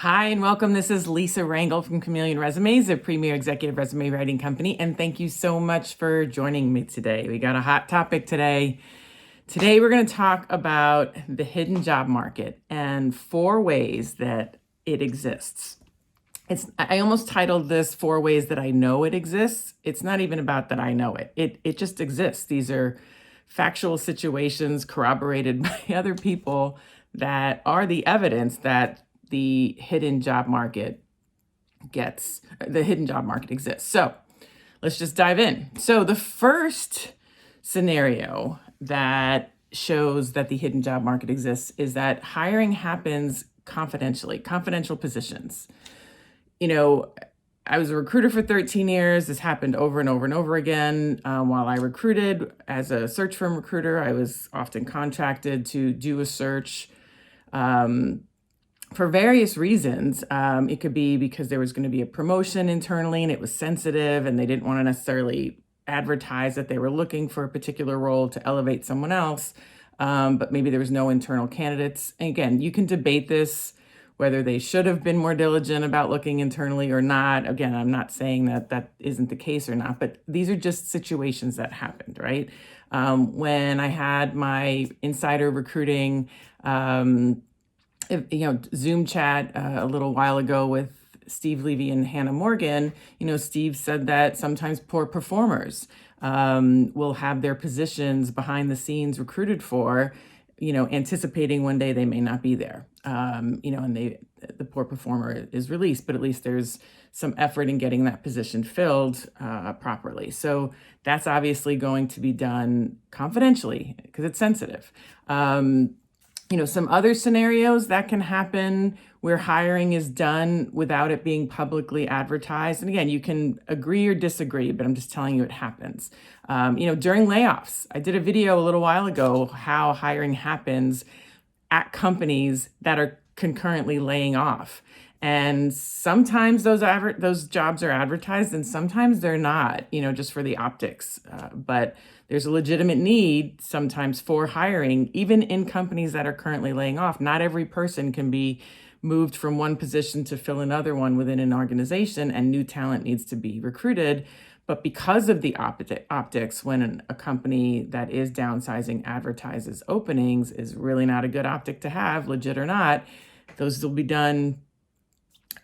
Hi and welcome. This is Lisa Rangel from Chameleon Resumes, a premier executive resume writing company. And thank you so much for joining me today. We got a hot topic today. Today, we're going to talk about the hidden job market and 4 ways that it exists. I almost titled this 4 ways that I know it exists. It's not even about that I know it. It just exists. These are factual situations corroborated by other people that are the evidence that the hidden job market exists. So let's just dive in. So the first scenario that shows that the hidden job market exists is that hiring happens confidentially, confidential positions. I was a recruiter for 13 years. This happened over and over and over again. While I recruited as a search firm recruiter, I was often contracted to do a search for various reasons. It could be because there was going to be a promotion internally and it was sensitive and they didn't want to necessarily advertise that they were looking for a particular role to elevate someone else. But maybe there was no internal candidates. And again, you can debate this, whether they should have been more diligent about looking internally or not. Again, I'm not saying that that isn't the case or not, but these are just situations that happened, right? When I had my insider recruiting, Zoom chat a little while ago with Steve Levy and Hannah Morgan, Steve said that sometimes poor performers will have their positions behind the scenes recruited for, anticipating one day they may not be there, and the poor performer is released, but at least there's some effort in getting that position filled properly. So that's obviously going to be done confidentially because it's sensitive. Some other scenarios that can happen where hiring is done without it being publicly advertised. And again, you can agree or disagree, but I'm just telling you it happens. During layoffs, I did a video a little while ago how hiring happens at companies that are concurrently laying off. And sometimes those jobs are advertised and sometimes they're not, just for the optics. But there's a legitimate need sometimes for hiring, even in companies that are currently laying off. Not every person can be moved from one position to fill another one within an organization, and new talent needs to be recruited. But because of the optics, when a company that is downsizing advertises openings, is really not a good optic to have, legit or not. Those will be done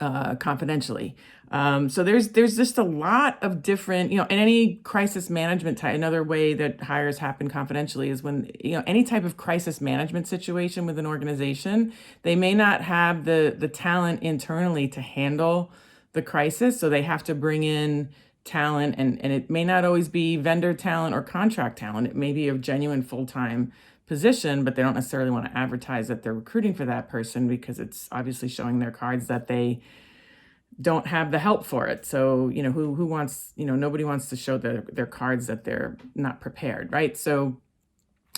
confidentially. So there's just a lot of different, in any crisis management type. Another way that hires happen confidentially is when, any type of crisis management situation with an organization, they may not have the talent internally to handle the crisis. So they have to bring in talent, and it may not always be vendor talent or contract talent. It may be a genuine full-time position, but they don't necessarily want to advertise that they're recruiting for that person because it's obviously showing their cards that they don't have the help for it. So, who wants, nobody wants to show their cards that they're not prepared, right? So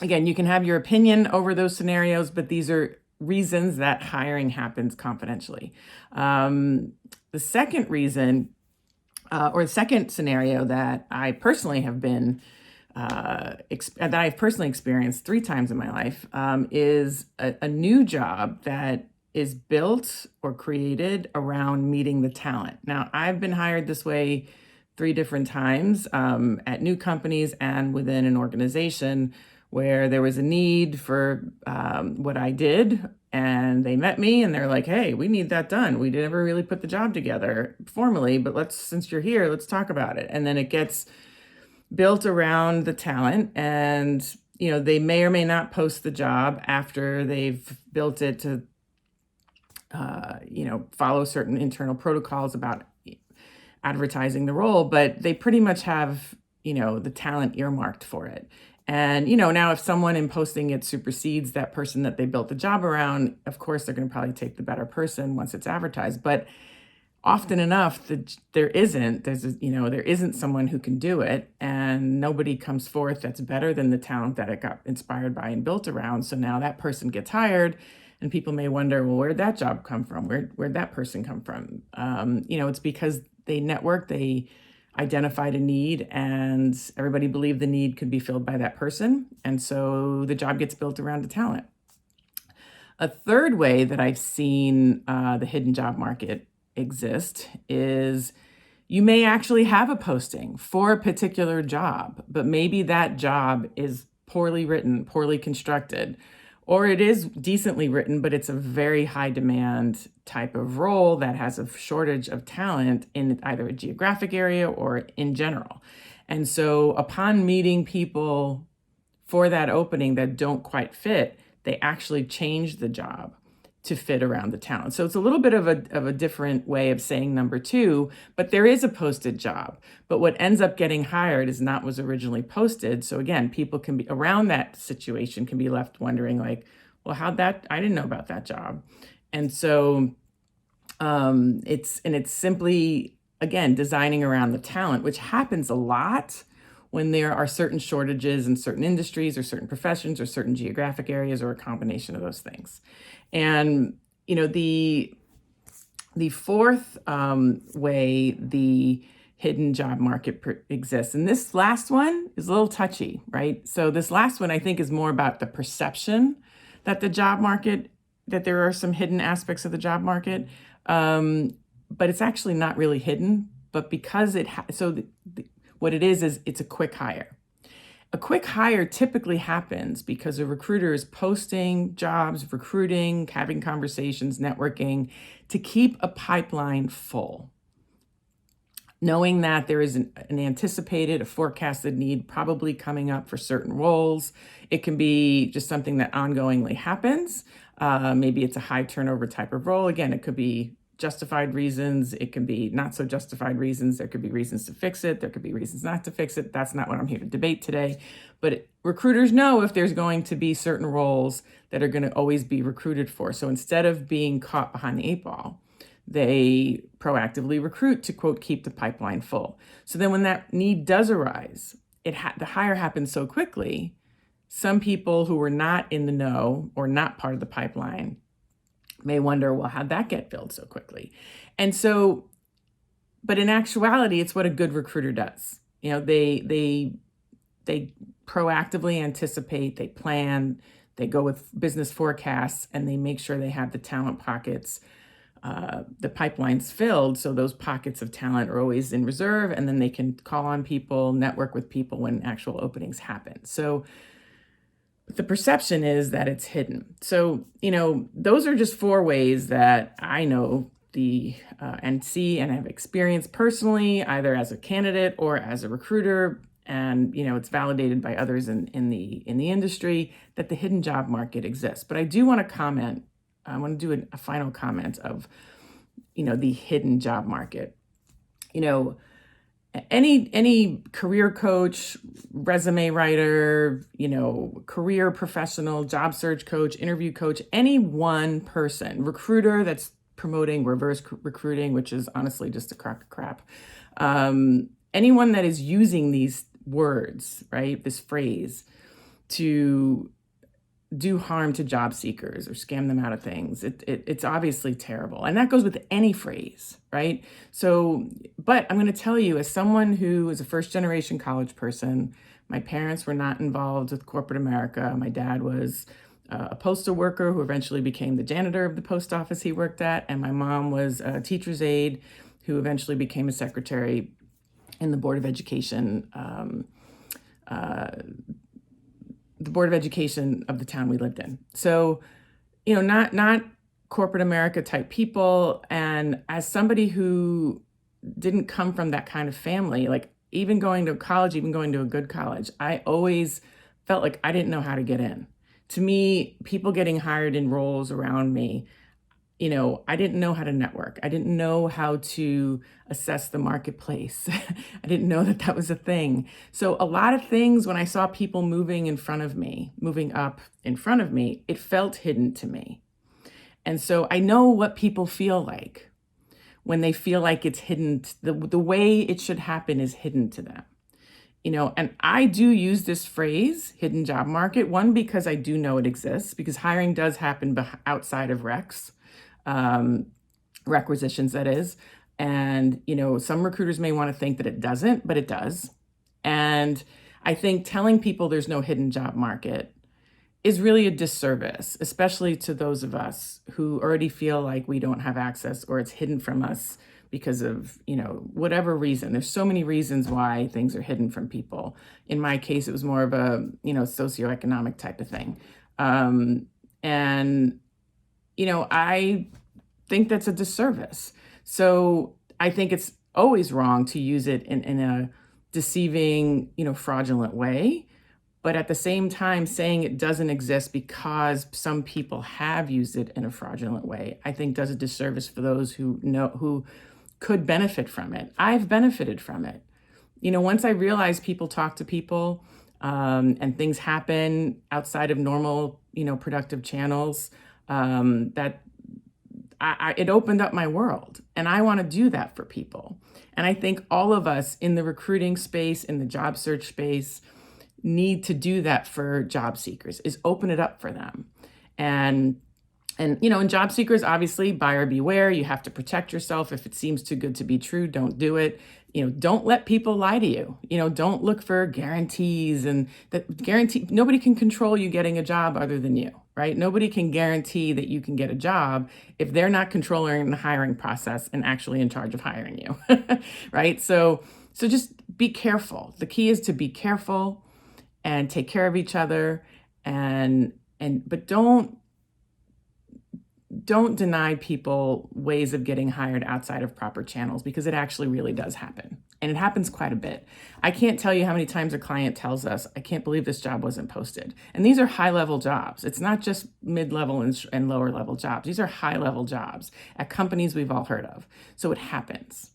again, you can have your opinion over those scenarios, but these are reasons that hiring happens confidentially. The second reason, or the second scenario that I personally have been that I've personally experienced 3 times in my life, is a new job that is built or created around meeting the talent. Now, I've been hired this way 3 different times at new companies and within an organization where there was a need for what I did, and they met me and they're like, hey, we need that done. We never really put the job together formally, but since you're here, let's talk about it. And then it gets built around the talent, and they may or may not post the job after they've built it to follow certain internal protocols about advertising the role, but they pretty much have the talent earmarked for it. And now if someone in posting it supersedes that person that they built the job around, of course they're going to probably take the better person once it's advertised. But often enough, there isn't someone who can do it, and nobody comes forth that's better than the talent that it got inspired by and built around. So now that person gets hired, and people may wonder, well, where'd that job come from? Where'd that person come from? It's because they networked, they identified a need, and everybody believed the need could be filled by that person. And so the job gets built around the talent. A third way that I've seen the hidden job market exist is you may actually have a posting for a particular job, but maybe that job is poorly written, poorly constructed, or it is decently written, but it's a very high demand type of role that has a shortage of talent in either a geographic area or in general. And so upon meeting people for that opening that don't quite fit, they actually change the job to fit around the talent. So it's a little bit of a different way of saying number two, but there is a posted job. But what ends up getting hired is not what was originally posted. So again, people can be around that situation can be left wondering like, well, I didn't know about that job. And so it's simply, again, designing around the talent, which happens a lot when there are certain shortages in certain industries or certain professions or certain geographic areas or a combination of those things. And, the fourth way the hidden job market exists, and this last one is a little touchy, right? So this last one I think is more about the perception that that there are some hidden aspects of the job market, but it's actually not really hidden. But because what it is it's a quick hire. A quick hire typically happens because a recruiter is posting jobs, recruiting, having conversations, networking to keep a pipeline full, knowing that there is an anticipated, a forecasted need probably coming up for certain roles. It can be just something that ongoingly happens. Maybe it's a high turnover type of role. Again, it could be justified reasons. It can be not so justified reasons. There could be reasons to fix it. There could be reasons not to fix it. That's not what I'm here to debate today. But recruiters know if there's going to be certain roles that are going to always be recruited for. So instead of being caught behind the eight ball, they proactively recruit to, quote, keep the pipeline full. So then when that need does arise, the hire happens so quickly, some people who were not in the know or not part of the pipeline may wonder, well, how'd that get filled so quickly? And so, but in actuality, it's what a good recruiter does. They proactively anticipate, they plan, they go with business forecasts, and they make sure they have the talent pockets, the pipelines filled. So those pockets of talent are always in reserve, and then they can call on people, network with people when actual openings happen. So the perception is that it's hidden. So, those are just four ways that I know and see and have experienced personally, either as a candidate or as a recruiter. And, it's validated by others in the industry that the hidden job market exists. But I do want to comment. I want to do a final comment of, the hidden job market. Any career coach, resume writer, career professional, job search coach, interview coach, any one person, recruiter that's promoting reverse recruiting, which is honestly just a crock of crap. Anyone that is using these words, right, this phrase to do harm to job seekers or scam them out of things, it's obviously terrible. And that goes with any phrase, right? So, but I'm going to tell you, as someone who is a first generation college person, my parents were not involved with corporate America. My dad was a postal worker who eventually became the janitor of the post office he worked at. And my mom was a teacher's aide who eventually became a secretary in the Board of Education, of the town we lived in. So, not corporate America type people. And as somebody who didn't come from that kind of family, like even going to college, even going to a good college, I always felt like I didn't know how to get in. To me, people getting hired in roles around me, I didn't know how to network. I didn't know how to assess the marketplace. I didn't know that was a thing. So a lot of things, when I saw people moving up in front of me, it felt hidden to me. And so I know what people feel like when they feel like it's hidden. The way it should happen is hidden to them. And I do use this phrase, hidden job market, one, because I do know it exists, because hiring does happen outside of recs. Requisitions, that is. And, some recruiters may want to think that it doesn't, but it does. And I think telling people there's no hidden job market is really a disservice, especially to those of us who already feel like we don't have access or it's hidden from us because of, whatever reason. There's so many reasons why things are hidden from people. In my case, it was more of a, socioeconomic type of thing. And, I think that's a disservice. So I think it's always wrong to use it in a deceiving, fraudulent way. But at the same time, saying it doesn't exist because some people have used it in a fraudulent way, I think does a disservice for those who could benefit from it. I've benefited from it. Once I realized people talk to people, and things happen outside of normal, productive channels, that it opened up my world. And I want to do that for people. And I think all of us in the recruiting space, in the job search space, need to do that for job seekers, is open it up for them. And in job seekers, obviously, buyer beware. You have to protect yourself. If it seems too good to be true, don't do it. Don't let people lie to you. Don't look for guarantees, and that guarantee, nobody can control you getting a job other than you, right? Nobody can guarantee that you can get a job if they're not controlling the hiring process and actually in charge of hiring you, right? So just be careful. The key is to be careful and take care of each other, but don't deny people ways of getting hired outside of proper channels, because it actually really does happen. And it happens quite a bit. I can't tell you how many times a client tells us, I can't believe this job wasn't posted. And these are high-level jobs. It's not just mid-level and lower-level jobs. These are high-level jobs at companies we've all heard of. So it happens.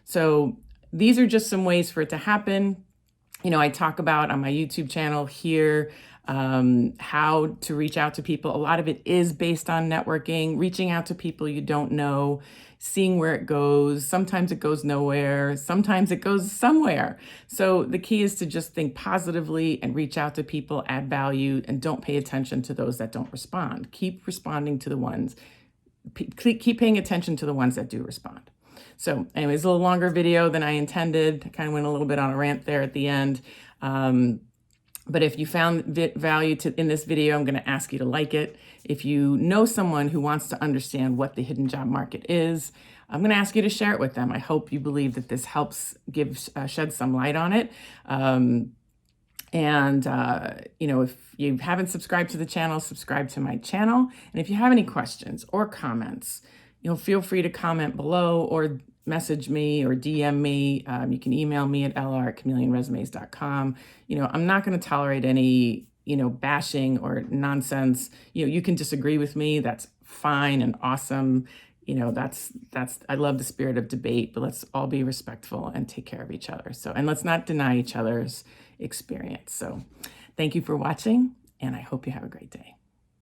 So these are just some ways for it to happen. I talk about on my YouTube channel here how to reach out to people. A lot of it is based on networking, reaching out to people you don't know, seeing where it goes. Sometimes it goes nowhere. Sometimes it goes somewhere. So the key is to just think positively and reach out to people, add value, and don't pay attention to those that don't respond. Keep responding to the ones, keep paying attention to the ones that do respond. So anyways, a little longer video than I intended. I kind of went a little bit on a rant there at the end. But if you found value in this video, I'm going to ask you to like it. If you know someone who wants to understand what the hidden job market is, I'm going to ask you to share it with them. I hope you believe that this helps shed some light on it. If you haven't subscribed to the channel, subscribe to my channel. And if you have any questions or comments, feel free to comment below or message me or DM me. You can email me at lr@chameleonresumes.com. I'm not going to tolerate any, bashing or nonsense. You can disagree with me. That's fine and awesome. I love the spirit of debate, but let's all be respectful and take care of each other. And let's not deny each other's experience. So thank you for watching, and I hope you have a great day.